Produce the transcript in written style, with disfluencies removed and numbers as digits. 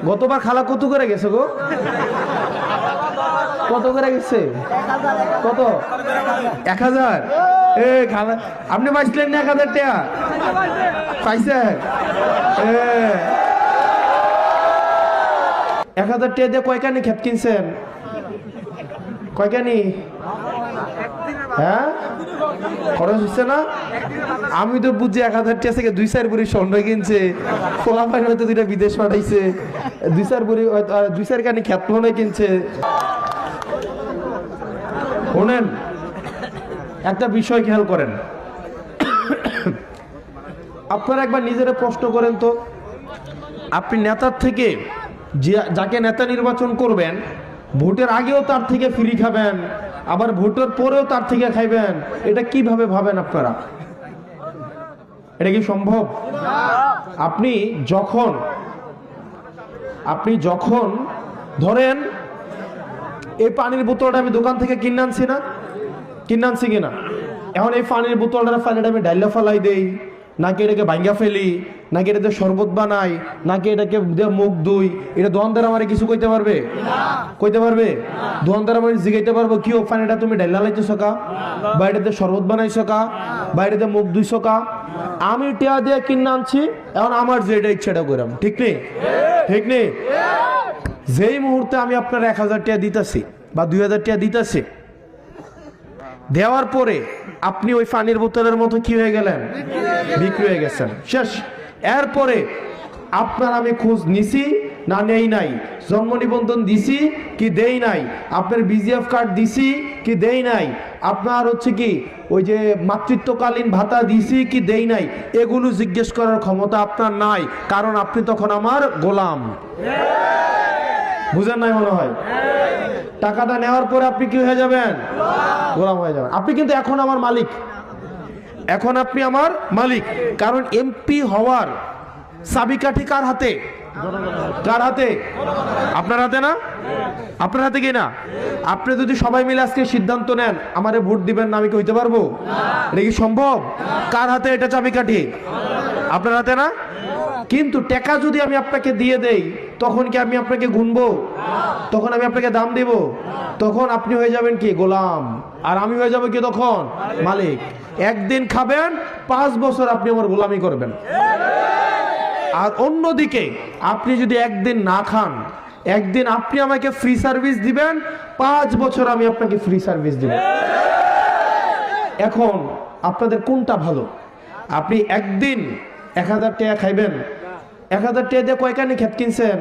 গতবার খালা কত করে গেছে গো? কত করে গেছে? কত? 1000। এ খালা আপনি পাইছিলেন না 1000 টাকা? পাইছেন? 1000 টাকা দিয়ে কয়খানি ক্ষেত কিনছেন? কয়খানি? হ্যাঁ, খরচ হচ্ছে না? আমি তো বুঝছি 1000 টাকা থেকে 2-4 বুড়ি স্বর্ণ কিনছে, ফলাফল হয়তো 2টা বিদেশ পাঠাইছে, 2-4 বুড়ি 2-4 খানি ক্ষেত মনে কিনছে। শোনেন, একটা বিষয় খেয়াল করেন, আপনারা একবার নিজেরা প্রশ্ন করেন তো, আপনি নেতার থেকে যাকে নেতা নির্বাচন করবেন, ভোটের আগেও তার থেকে ফ্রি খাবেন, আবার ভোটের পরেও তার থেকে খাইবেন, এটা কিভাবে ভাবেন আপনারা? এটা কি সম্ভব? আপনি যখন ধরেন এই পানির বোতলটা আমি দোকান থেকে কিনে আনছি কিনা, এখন এই পানির বোতলটার পানিটা আমি ডাইলা ফালাই দেই, নাকি এটাকে ভাঙ্গা ফেলি, নাকি এটাতে শরবত বানাই, নাকি এটাকে মুখ দুই, এটা দোকানদার আমার কিছু কইতে পারবে? দোকানদার আমার জিগাইতে পারবো কি ও পানিটা তুমি ডাইলা লাইতেছ কা, বা এটাতে শরবত বানাইছো কা, বা এটাতে মুখ দুইছো কা? আমি টিয়া দিয়ে কিনে আনছি, এখন আমার যেটা ইচ্ছাটা করাম, ঠিক নেই? যেই মুহূর্তে আমি আপনার 1000 টাকা দিতেছি বা 2000 টাকা দিতেছি, দেওয়ার পরে আপনি ওই পানির বোতলের মতো কি হয়ে গেলেন? বিক্রি হয়ে গেছেন, শেষ। এরপরে আপনার আমি খোঁজ নিছি না নেই নাই, জন্ম নিবন্ধন দিছি কি দেই নাই, আপনার বিজিএফ কার্ড দিছি কি দেই নাই, আপনার হচ্ছে কি ওই যে মাতৃত্বকালীন ভাতা দিছি কি দেই নাই, এগুলো জিজ্ঞেস করার ক্ষমতা আপনার নাই, কারণ আপনি তখন আমার গোলাম। বুঝেন নাই মনে হয়? টাকাটা নেওয়ার পরে আপনি কি হয়ে যাবেন? গোলাম হয়ে যাবেন। আপনি কিন্তু এখন আমার মালিক, এখন আপনি আমার মালিক, কারণ এমপি হওয়ার চাবিকাঠি কার হাতে? কার হাতে? আপনার হাতে না? আপনার হাতে কি না? আপনি যদি সবাই মিলে আজকে সিদ্ধান্ত নেন আমারে ভোট দিবেন না, আমি কি হইতে পারবো? এটা কি সম্ভব? কার হাতে এটা চাবিকাঠি? আপনার হাতে না? কিন্তু টাকা যদি আমি আপনাকে দিয়ে দেই, তখন কি আমি আপনাকে গুনবো? তখন আমি আপনাকে দাম দিব? তখন আপনি হয়ে যাবেন কি? গোলাম। আর আমি হয়ে যাব কি তখন? মালিক। একদিন খাবেন, 5 বছর আপনি আমার গোলামি করবেন। আর অন্যদিকে আপনি যদি একদিন না খান, একদিন আপনি আমাকে ফ্রি সার্ভিস দিবেন, 5 বছর আমি আপনাকে ফ্রি সার্ভিস দিব। এখন আপনাদের কোনটা ভালো? আপনি একদিন 1000 টাকা খাইবেন, 1000 টাকা দিয়ে কয়খানি ক্ষেত কিনছেন?